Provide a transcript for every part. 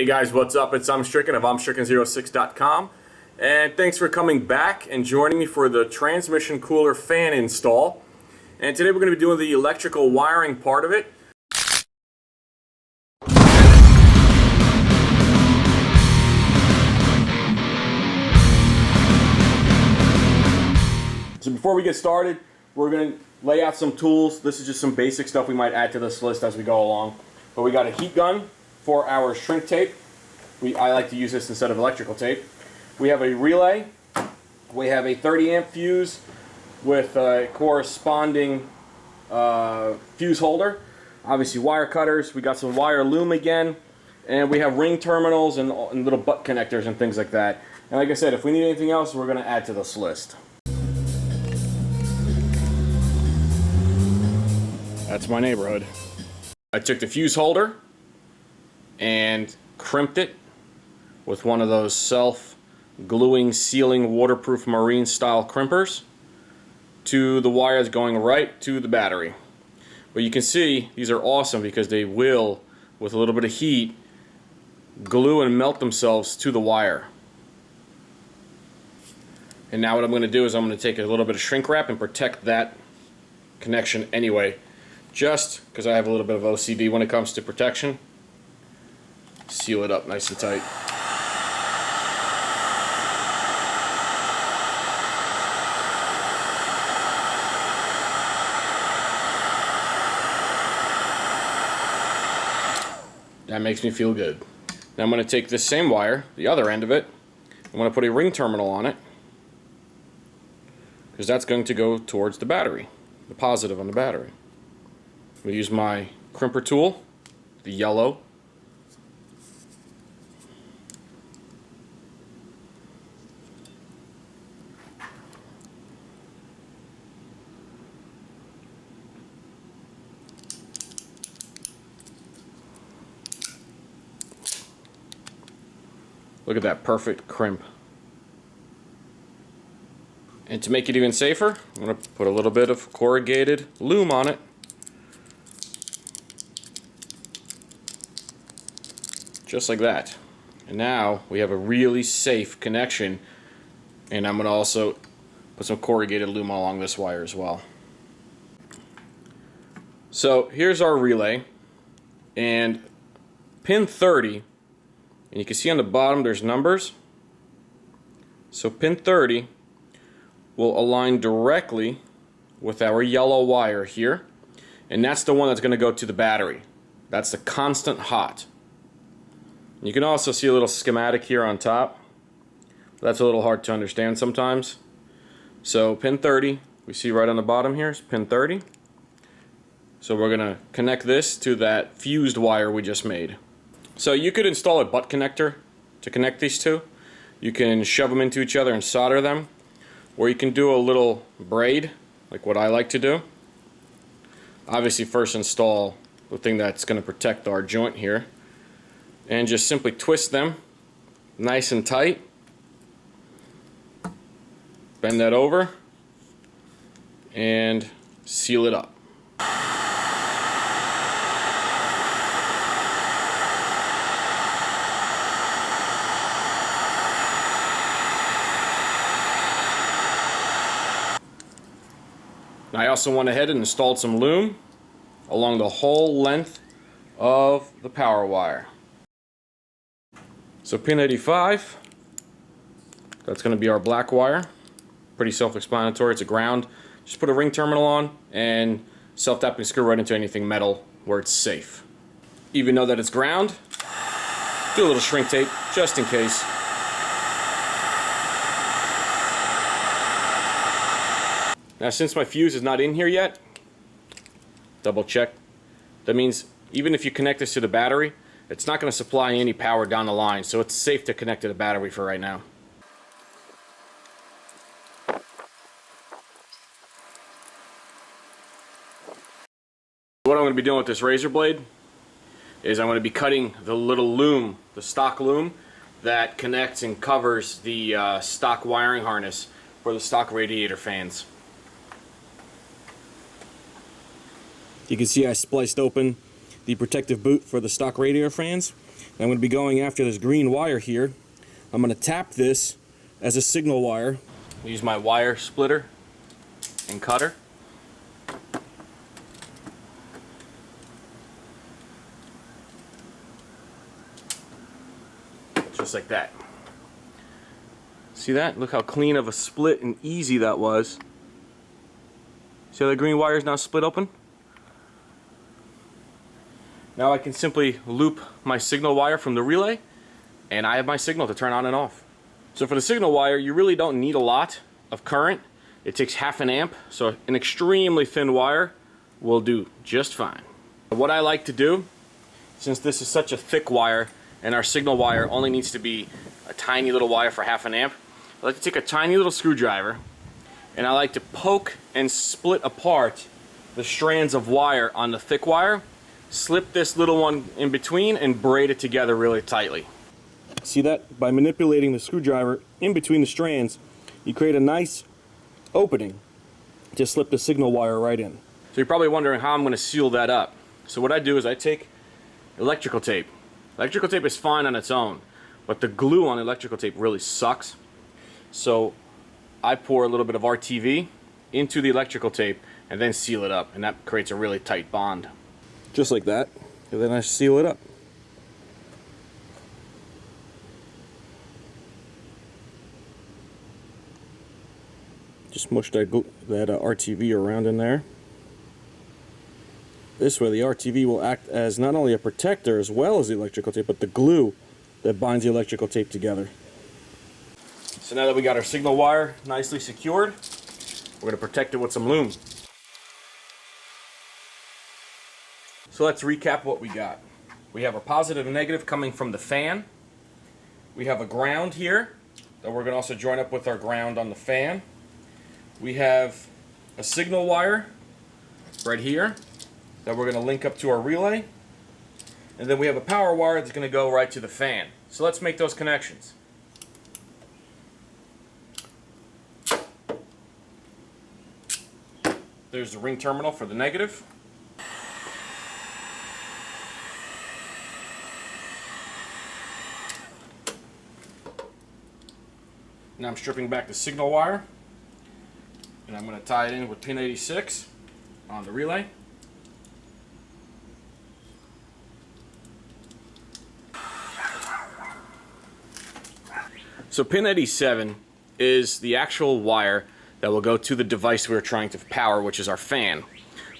Hey guys, what's up? It's Stricken of Stricken06.com, and thanks for coming back and joining me for the transmission cooler fan install. And today we're going to be doing the electrical wiring part of it. So before we get started, we're going to lay out some tools. This is just some basic stuff we might add to this list as we go along. But we got a heat gun for our shrink tape. I like to use this instead of electrical tape. We have a relay. We have a 30 amp fuse with a corresponding fuse holder. Obviously wire cutters. We got some wire loom again. And we have ring terminals and little butt connectors and things like that. And like I said, if we need anything else, we're going to add to this list. That's my neighborhood. I took the fuse holder and crimped it with one of those self-gluing, sealing, waterproof marine style crimpers to the wires going right to the battery. But you can see these are awesome because they will, with a little bit of heat, glue and melt themselves to the wire. And now what I'm going to do is I'm going to take a little bit of shrink wrap and protect that connection anyway, just because I have a little bit of OCD when it comes to protection. Seal it up nice and tight. That makes me feel good. Now I'm going to take this same wire, the other end of it, I'm going to put a ring terminal on it, because that's going to go towards the battery, the positive on the battery. I'm going to use my crimper tool, the yellow. Look at that perfect crimp. And to make it even safer, I'm going to put a little bit of corrugated loom on it. Just like that. And now we have a really safe connection. And I'm going to also put some corrugated loom along this wire as well. So here's our relay. And pin 30, and you can see on the bottom there's numbers. So pin 30 will align directly with our yellow wire here, and that's the one that's going to go to the battery. That's the constant hot. You can also see a little schematic here on top. That's a little hard to understand sometimes. So pin 30, we see right on the bottom here is pin 30. So we're going to connect this to that fused wire we just made. So you could install a butt connector to connect these two. You can shove them into each other and solder them, or you can do a little braid like what I like to do. Obviously first install the thing that's going to protect our joint here, and just simply twist them nice and tight. Bend that over and seal it up. I also went ahead and installed some loom along the whole length of the power wire. So pin 85, that's going to be our black wire. Pretty self-explanatory, it's a ground. Just put a ring terminal on and self-tapping screw right into anything metal where it's safe. Even though that it's ground, do a little shrink tape just in case. Now since my fuse is not in here yet, double check. That means even if you connect this to the battery, it's not going to supply any power down the line, so it's safe to connect to the battery for right now. What I'm going to be doing with this razor blade is I'm going to be cutting the little loom, the stock loom, that connects and covers the stock wiring harness for the stock radiator fans. You can see I spliced open the protective boot for the stock radiator fans. I'm going to be going after this green wire here. I'm going to tap this as a signal wire. I'll use my wire splitter and cutter. Just like that. See that? Look how clean of a split and easy that was. See how the green wire is now split open? Now I can simply loop my signal wire from the relay, and I have my signal to turn on and off. So for the signal wire, you really don't need a lot of current. It takes 1/2 amp, so an extremely thin wire will do just fine. What I like to do, since this is such a thick wire, and our signal wire only needs to be a tiny little wire for 1/2 amp, I like to take a tiny little screwdriver, and I like to poke and split apart the strands of wire on the thick wire, slip this little one in between, and braid it together really tightly. See that? By manipulating the screwdriver in between the strands, you create a nice opening to slip the signal wire right in. So you're probably wondering how I'm going to seal that up. So what I do is I take electrical tape. Electrical tape is fine on its own, but the glue on electrical tape really sucks. So I pour a little bit of RTV into the electrical tape and then seal it up, and that creates a really tight bond. Just like that, and then I seal it up. Just mush that RTV around in there. This way the RTV will act as not only a protector as well as the electrical tape, but the glue that binds the electrical tape together. So now that we got our signal wire nicely secured, we're going to protect it with some loom. So let's recap what we got. We have a positive and negative coming from the fan. We have a ground here that we're going to also join up with our ground on the fan. We have a signal wire right here that we're going to link up to our relay. And then we have a power wire that's going to go right to the fan. So let's make those connections. There's the ring terminal for the negative. Now I'm stripping back the signal wire, and I'm going to tie it in with pin 86 on the relay. So pin 87 is the actual wire that will go to the device we're trying to power, which is our fan.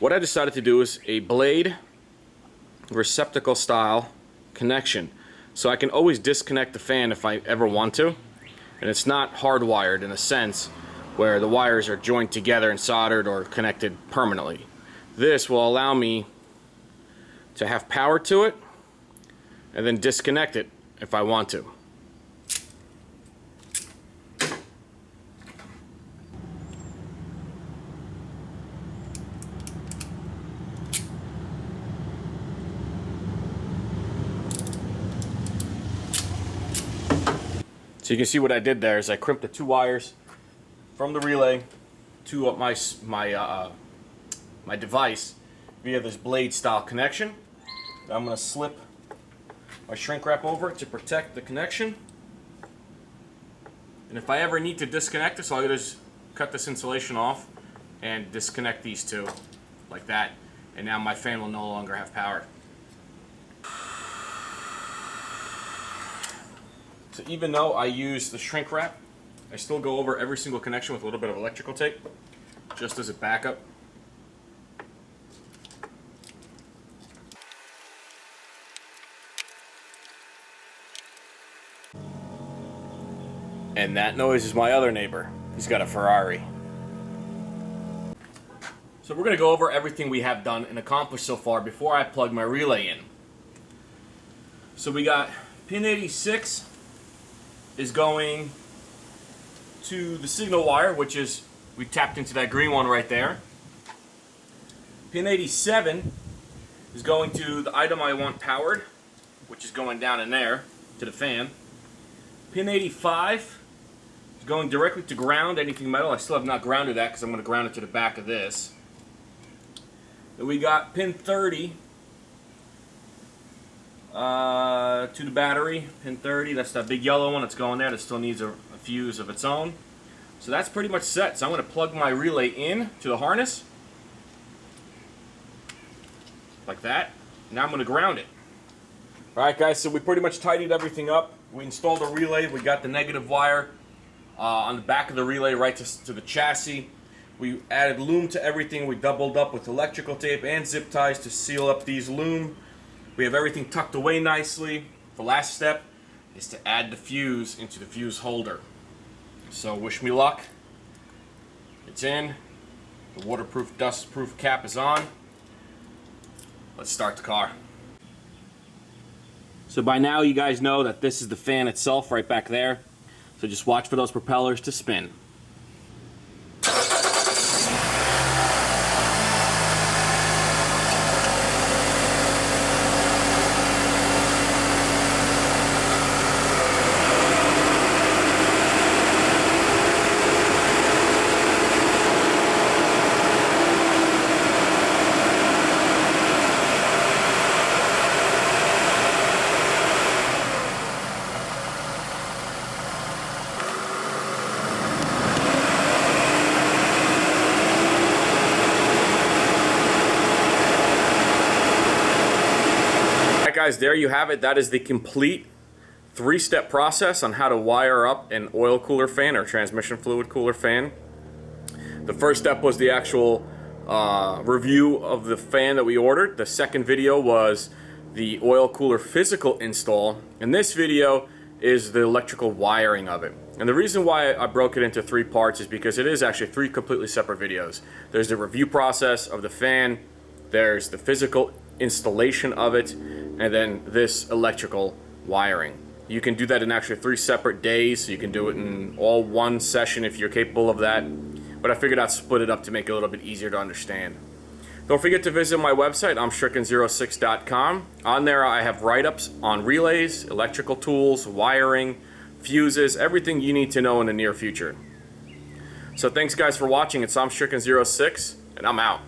What I decided to do is a blade receptacle style connection, so I can always disconnect the fan if I ever want to, and it's not hardwired in a sense where the wires are joined together and soldered or connected permanently. This will allow me to have power to it and then disconnect it if I want to. So you can see what I did there is I crimped the 2 wires from the relay to my device via this blade style connection. Now I'm going to slip my shrink wrap over it to protect the connection. And if I ever need to disconnect this, all I do is cut this insulation off and disconnect these 2 like that. And now my fan will no longer have power. So even though I use the shrink wrap, I still go over every single connection with a little bit of electrical tape, just as a backup. And that noise is my other neighbor. He's got a Ferrari. So we're going to go over everything we have done and accomplished so far before I plug my relay in. So we got pin 86 is going to the signal wire, which is, we tapped into that green one right there. Pin 87 is going to the item I want powered, which is going down in there to the fan. Pin 85 is going directly to ground, anything metal. I still have not grounded that because I'm going to ground it to the back of this. Then we got pin 30 to the battery, pin 30. That's that big yellow one that's going there. That still needs a fuse of its own. So that's pretty much set. So I'm going to plug my relay in to the harness. Like that. Now I'm going to ground it. Alright guys, so we pretty much tidied everything up. We installed a relay. We got the negative wire on the back of the relay right to the chassis. We added loom to everything. We doubled up with electrical tape and zip ties to seal up these loom. We have everything tucked away nicely. The last step is to add the fuse into the fuse holder. So wish me luck. It's in. The waterproof, dustproof cap is on. Let's start the car. So by now you guys know that this is the fan itself right back there. So just watch for those propellers to spin. Guys, there you have it. That is the complete 3-step process on how to wire up an oil cooler fan or transmission fluid cooler fan. The first step was the actual review of the fan that we ordered. The second video was the oil cooler physical install, and this video is the electrical wiring of it. And the reason why I broke it into 3 parts is because it is actually 3 completely separate videos. There's the review process of the fan, there's the physical installation of it, and then this electrical wiring. You can do that in actually 3 separate days, so you can do it in all one session if you're capable of that. But I figured I'd split it up to make it a little bit easier to understand. Don't forget to visit my website, imstricken06.com. On there I have write-ups on relays, electrical tools, wiring, fuses, everything you need to know in the near future. So thanks guys for watching. It's imstricken06, and I'm out.